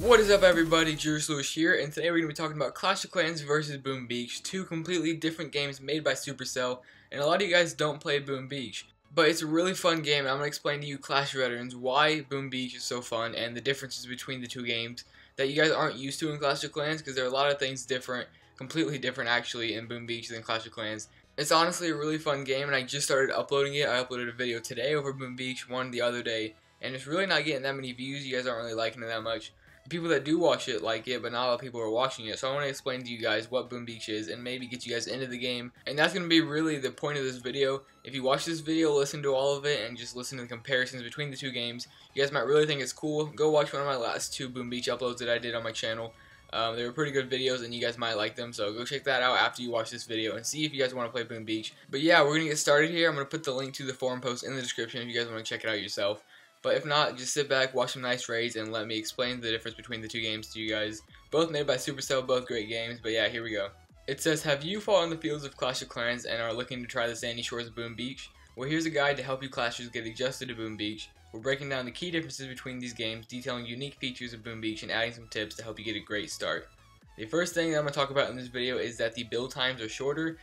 What is up, everybody? Jerusalem here, and today we're going to be talking about Clash of Clans versus Boom Beach, two completely different games made by Supercell, and a lot of you guys don't play Boom Beach. But it's a really fun game, and I'm going to explain to you Clash veterans why Boom Beach is so fun and the differences between the two games that you guys aren't used to in Clash of Clans, because there are a lot of things different, completely different actually, in Boom Beach than Clash of Clans. It's honestly a really fun game, and I just started uploading it. I uploaded a video today over Boom Beach, one the other day, and it's really not getting that many views. You guys aren't really liking it that much. People that do watch it like it, but not a lot of people are watching it. So I want to explain to you guys what Boom Beach is and maybe get you guys into the game. And that's going to be really the point of this video. If you watch this video, listen to all of it and just listen to the comparisons between the two games, you guys might really think it's cool. Go watch one of my last two Boom Beach uploads that I did on my channel. They were pretty good videos and you guys might like them, so go check that out after you watch this video and see if you guys want to play Boom Beach. But yeah, we're going to get started here. I'm going to put the link to the forum post in the description if you guys want to check it out yourself. But if not, just sit back, watch some nice raids, and let me explain the difference between the two games to you guys. Both made by Supercell, both great games, but yeah, here we go. It says, have you fallen in the fields of Clash of Clans and are looking to try the sandy shores of Boom Beach? Well, here's a guide to help you Clashers get adjusted to Boom Beach. We're breaking down the key differences between these games, detailing unique features of Boom Beach, and adding some tips to help you get a great start. The first thing that I'm going to talk about in this video is that the build times are shorter.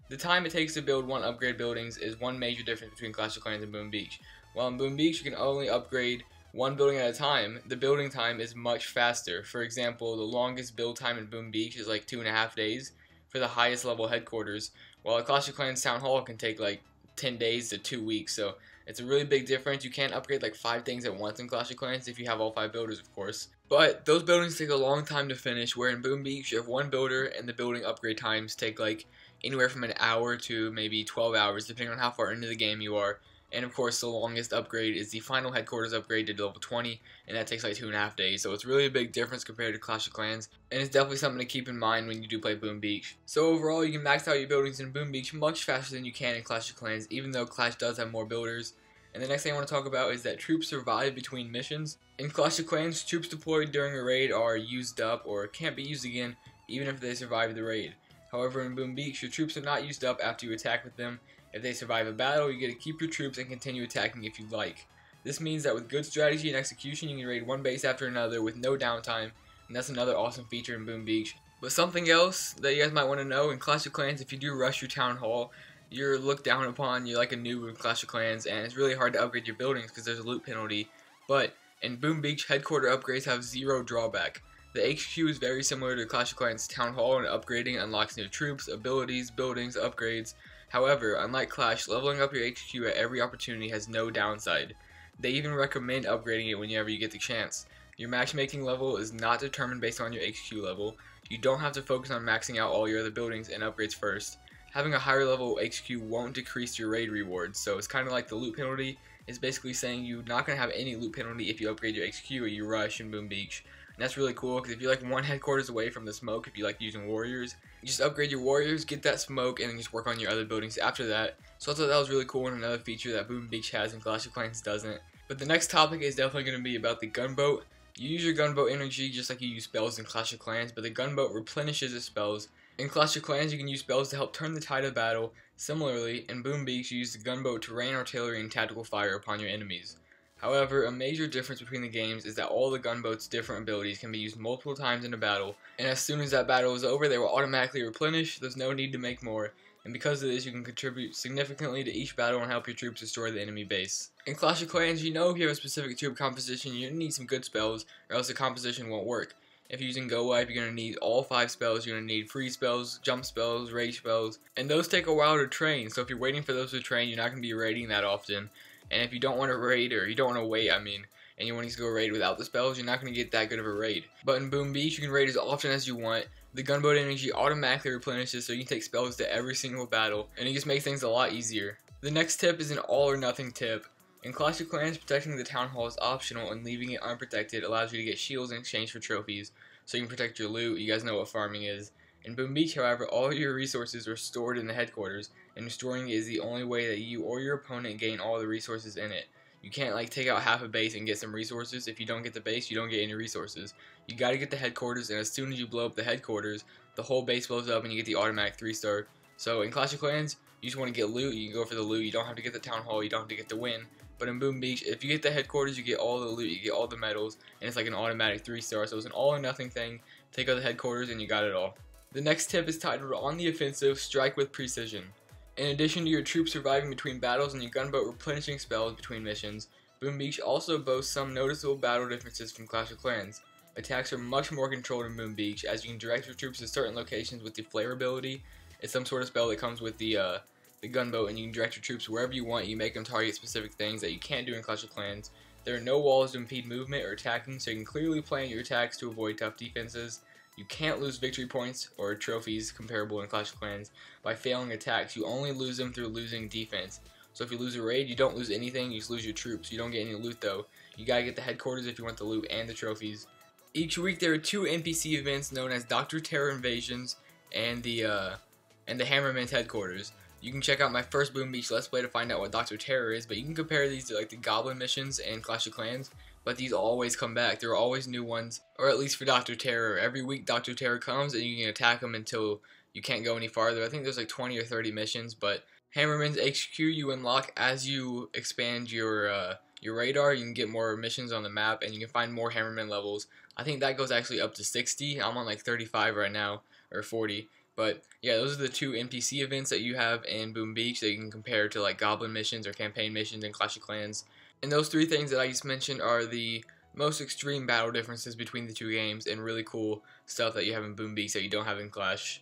The time it takes to build one upgrade buildings is one major difference between Clash of Clans and Boom Beach. While in Boom Beach you can only upgrade one building at a time, the building time is much faster. For example, the longest build time in Boom Beach is like 2.5 days for the highest level headquarters, while a Clash of Clans Town Hall can take like 10 days to 2 weeks, so it's a really big difference. You can't upgrade like 5 things at once in Clash of Clans if you have all 5 builders, of course. But those buildings take a long time to finish, where in Boom Beach you have one builder and the building upgrade times take like anywhere from an hour to maybe 12 hours, depending on how far into the game you are. And of course, the longest upgrade is the final headquarters upgrade to level 20, and that takes like 2.5 days. So it's really a big difference compared to Clash of Clans, and it's definitely something to keep in mind when you do play Boom Beach. So overall, you can max out your buildings in Boom Beach much faster than you can in Clash of Clans, even though Clash does have more builders. And the next thing I want to talk about is that troops survive between missions. In Clash of Clans, troops deployed during a raid are used up or can't be used again, even if they survive the raid. However, in Boom Beach, your troops are not used up after you attack with them. If they survive a battle, you get to keep your troops and continue attacking if you like. This means that with good strategy and execution, you can raid one base after another with no downtime, and that's another awesome feature in Boom Beach. But something else that you guys might want to know, in Clash of Clans, if you do rush your Town Hall, you're looked down upon, you're like a noob in Clash of Clans, and it's really hard to upgrade your buildings because there's a loot penalty. But in Boom Beach, headquarter upgrades have zero drawback. The HQ is very similar to Clash of Clans Town Hall, and upgrading unlocks new troops, abilities, buildings, upgrades. However, unlike Clash, leveling up your HQ at every opportunity has no downside. They even recommend upgrading it whenever you get the chance. Your matchmaking level is not determined based on your HQ level. You don't have to focus on maxing out all your other buildings and upgrades first. Having a higher level HQ won't decrease your raid rewards, so it's kind of like the loot penalty. It's basically saying you're not going to have any loot penalty if you upgrade your HQ or you rush in Boom Beach. And that's really cool, because if you're like one headquarters away from the smoke, if you like using warriors, you just upgrade your warriors, get that smoke, and then just work on your other buildings after that. So I thought that was really cool, and another feature that Boom Beach has and Clash of Clans doesn't. But the next topic is definitely going to be about the gunboat. You use your gunboat energy just like you use spells in Clash of Clans, but the gunboat replenishes its spells. In Clash of Clans, you can use spells to help turn the tide of battle. Similarly, in Boom Beach, you use the gunboat to rain artillery and tactical fire upon your enemies. However, a major difference between the games is that all the gunboat's different abilities can be used multiple times in a battle, and as soon as that battle is over, they will automatically replenish. There's no need to make more, and because of this, you can contribute significantly to each battle and help your troops destroy the enemy base. In Clash of Clans, you know if you have a specific troop composition, you're going to need some good spells, or else the composition won't work. If you're using Go Wipe, you're going to need all 5 spells. You're going to need freeze spells, jump spells, rage spells, and those take a while to train, so if you're waiting for those to train, you're not going to be raiding that often. And if you don't want to raid, or you don't want to wait, and you want to go raid without the spells, you're not going to get that good of a raid. But in Boom Beach, you can raid as often as you want. The gunboat energy automatically replenishes, so you can take spells to every single battle, and it just makes things a lot easier. The next tip is an all or nothing tip. In Clash of Clans, protecting the Town Hall is optional, and leaving it unprotected allows you to get shields in exchange for trophies, so you can protect your loot. You guys know what farming is. In Boom Beach, however, all your resources are stored in the headquarters, and restoring it is the only way that you or your opponent gain all the resources in it. You can't like take out half a base and get some resources. If you don't get the base, you don't get any resources. You gotta get the headquarters, and as soon as you blow up the headquarters, the whole base blows up and you get the automatic 3-star. So in Clash of Clans, you just want to get loot, you can go for the loot. You don't have to get the town hall, you don't have to get the win. But in Boom Beach, if you get the headquarters, you get all the loot, you get all the medals, and it's like an automatic 3-star. So it's an all or nothing thing. Take out the headquarters and you got it all. The next tip is titled On the Offensive, Strike with Precision. In addition to your troops surviving between battles and your gunboat replenishing spells between missions, Boom Beach also boasts some noticeable battle differences from Clash of Clans. Attacks are much more controlled in Boom Beach, as you can direct your troops to certain locations with the flare ability. It's some sort of spell that comes with the gunboat, and you can direct your troops wherever you want. You make them target specific things that you can't do in Clash of Clans. There are no walls to impede movement or attacking, so you can clearly plan your attacks to avoid tough defenses. You can't lose victory points or trophies comparable in Clash of Clans by failing attacks. You only lose them through losing defense. So if you lose a raid, you don't lose anything, you just lose your troops. You don't get any loot though. You gotta get the headquarters if you want the loot and the trophies. Each week there are 2 NPC events known as Dr. Terror Invasions and the Hammerman's headquarters. You can check out my first Boom Beach Let's Play to find out what Dr. Terror is, but you can compare these to like the Goblin missions and Clash of Clans, but these always come back. There are always new ones, or at least for Dr. Terror. Every week Dr. Terror comes and you can attack him until you can't go any farther. I think there's like 20 or 30 missions, but Hammerman's HQ you unlock as you expand your radar. You can get more missions on the map and you can find more Hammerman levels. I think that goes actually up to 60. I'm on like 35 right now, or 40. But yeah, those are the 2 NPC events that you have in Boom Beach that you can compare to like Goblin missions or campaign missions in Clash of Clans. And those 3 things that I just mentioned are the most extreme battle differences between the 2 games, and really cool stuff that you have in Boom Beach that you don't have in Clash.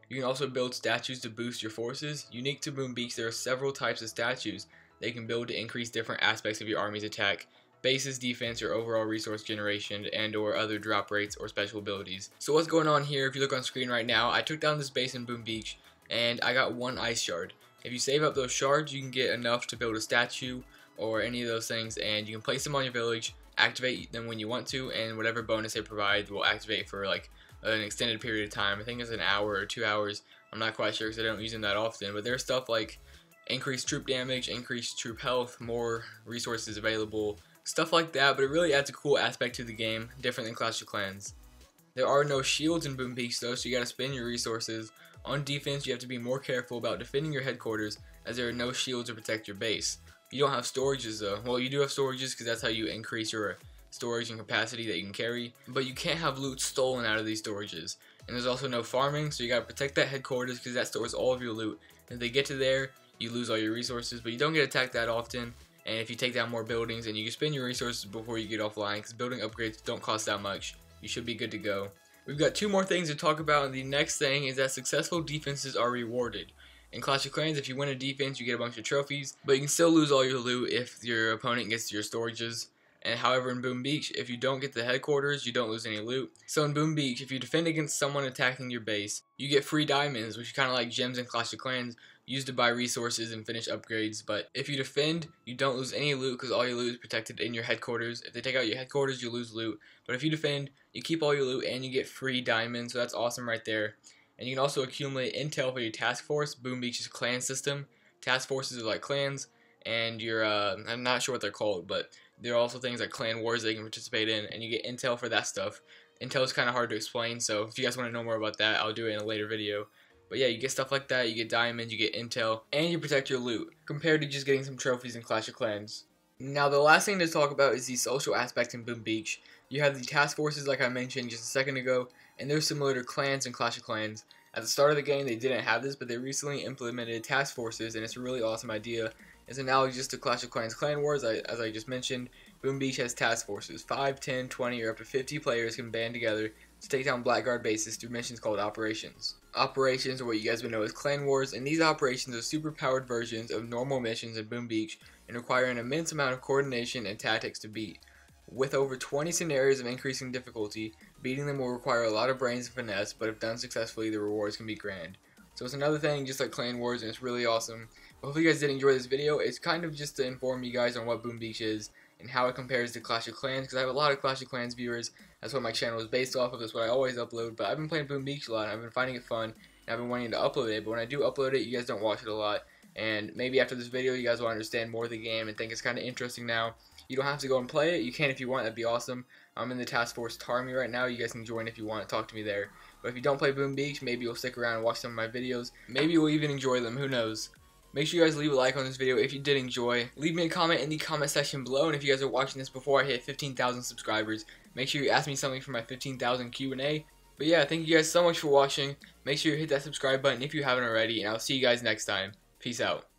You can also build statues to boost your forces. Unique to Boom Beach, there are several types of statues that you can build to increase different aspects of your army's attack, bases, defense, or overall resource generation, and or other drop rates or special abilities. So what's going on here, if you look on screen right now, I took down this base in Boom Beach and I got 1 ice shard. If you save up those shards, you can get enough to build a statue or any of those things, and you can place them on your village, activate them when you want to, and whatever bonus they provide will activate for like an extended period of time. I think it's an hour or 2 hours. I'm not quite sure because I don't use them that often, but there's stuff like increased troop damage, increased troop health, more resources available, stuff like that, but it really adds a cool aspect to the game, different than Clash of Clans. There are no shields in Boom Beach though, so you gotta spend your resources. On defense, you have to be more careful about defending your headquarters, as there are no shields to protect your base. You don't have storages though. Well, you do have storages because that's how you increase your storage and capacity that you can carry, but you can't have loot stolen out of these storages. And there's also no farming, so you gotta protect that headquarters because that stores all of your loot. If they get to there, you lose all your resources, but you don't get attacked that often. And if you take down more buildings, and you can spend your resources before you get offline, because building upgrades don't cost that much, you should be good to go. We've got 2 more things to talk about, and the next thing is that successful defenses are rewarded. In Clash of Clans, if you win a defense, you get a bunch of trophies, but you can still lose all your loot if your opponent gets to your storages. And however, in Boom Beach, if you don't get the headquarters, you don't lose any loot. So in Boom Beach, if you defend against someone attacking your base, you get free diamonds, which is kind of like gems in Clash of Clans, used to buy resources and finish upgrades. But if you defend, you don't lose any loot because all your loot is protected in your headquarters. If they take out your headquarters, you lose loot. But if you defend, you keep all your loot and you get free diamonds, so that's awesome right there. And you can also accumulate intel for your task force. Boom Beach's clan system. Task forces are like clans, and you're I'm not sure what they're called, but there are also things like clan wars that you can participate in, and you get intel for that stuff. Intel is kind of hard to explain, so if you guys want to know more about that, I'll do it in a later video. But yeah, you get stuff like that, you get diamonds, you get intel, and you protect your loot, compared to just getting some trophies in Clash of Clans. Now the last thing to talk about is the social aspect in Boom Beach. You have the task forces like I mentioned just a second ago, and they're similar to clans in Clash of Clans. At the start of the game they didn't have this, but they recently implemented task forces, and it's a really awesome idea. It's analogous to Clash of Clans Clan Wars, as I just mentioned. Boom Beach has task forces. 5, 10, 20, or up to 50 players can band together to take down Blackguard bases through missions called operations. Operations are what you guys would know as Clan Wars, and these operations are super powered versions of normal missions in Boom Beach and require an immense amount of coordination and tactics to beat. With over 20 scenarios of increasing difficulty, beating them will require a lot of brains and finesse, but if done successfully, the rewards can be grand. So it's another thing just like Clan Wars, and it's really awesome. Hopefully you guys did enjoy this video. It's kind of just to inform you guys on what Boom Beach is and how it compares to Clash of Clans, because I have a lot of Clash of Clans viewers. That's what my channel is based off of. That's what I always upload. But I've been playing Boom Beach a lot, and I've been finding it fun, and I've been wanting to upload it. But when I do upload it, you guys don't watch it a lot. And maybe after this video, you guys will understand more of the game and think it's kind of interesting now. You don't have to go and play it. You can if you want. That'd be awesome. I'm in the Task Force Army right now. You guys can join if you want. Talk to me there. But if you don't play Boom Beach, maybe you'll stick around and watch some of my videos. Maybe you'll even enjoy them. Who knows? Make sure you guys leave a like on this video if you did enjoy. Leave me a comment in the comment section below, and if you guys are watching this before I hit 15,000 subscribers, make sure you ask me something for my 15,000 Q&A. But yeah, thank you guys so much for watching. Make sure you hit that subscribe button if you haven't already, and I'll see you guys next time. Peace out.